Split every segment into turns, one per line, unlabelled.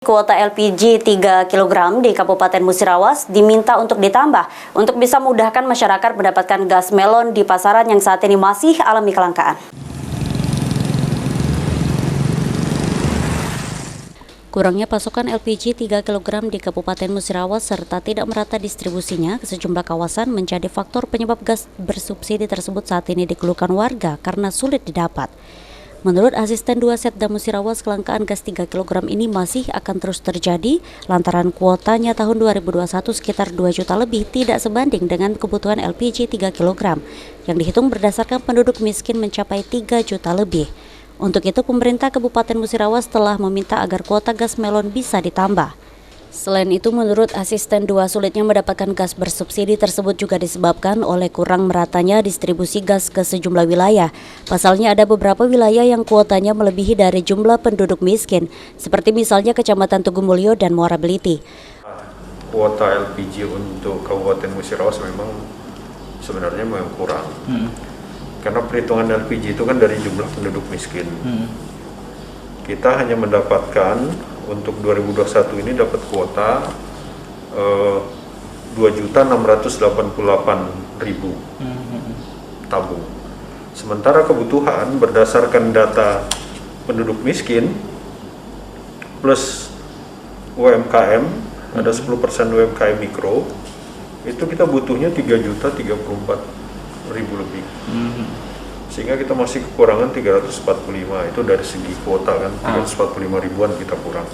Kuota LPG 3 kg di Kabupaten Musirawas diminta untuk ditambah untuk bisa memudahkan masyarakat mendapatkan gas melon di pasaran yang saat ini masih alami kelangkaan. Kurangnya pasokan LPG 3 kg di Kabupaten Musirawas serta tidak merata distribusinya ke sejumlah kawasan menjadi faktor penyebab gas bersubsidi tersebut saat ini dikeluhkan warga karena sulit didapat. Menurut Asisten 2 Setda Musirawas, kelangkaan gas 3 kg ini masih akan terus terjadi lantaran kuotanya tahun 2021 sekitar 2 juta lebih tidak sebanding dengan kebutuhan LPG 3 kg yang dihitung berdasarkan penduduk miskin mencapai 3 juta lebih. Untuk itu, pemerintah Kabupaten Musirawas telah meminta agar kuota gas melon bisa ditambah. Selain itu, menurut Asisten 2, sulitnya mendapatkan gas bersubsidi tersebut juga disebabkan oleh kurang meratanya distribusi gas ke sejumlah wilayah. Pasalnya ada beberapa wilayah yang kuotanya melebihi dari jumlah penduduk miskin, seperti misalnya Kecamatan Tugumulyo dan Muara Beliti.
Kuota LPG untuk Kabupaten Musirawas memang sebenarnya memang kurang. Karena perhitungan LPG itu kan dari jumlah penduduk miskin. Kita hanya mendapatkan untuk 2021 ini dapat kuota 2.688.000 tabung. Sementara kebutuhan berdasarkan data penduduk miskin plus UMKM, ada 10% UMKM mikro, itu kita butuhnya 3.034.000 lebih. Sehingga kita masih kekurangan 345, itu dari segi kuota kan, 345 ribuan kita kurang.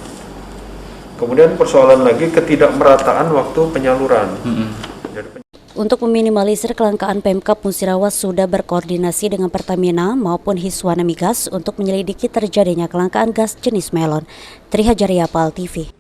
Kemudian persoalan lagi ketidakmerataan waktu penyaluran.
Untuk meminimalisir kelangkaan, Pemkab Musirawas sudah berkoordinasi dengan Pertamina maupun Hiswana Migas untuk menyelidiki terjadinya kelangkaan gas jenis melon. Trihajaria PAL TV.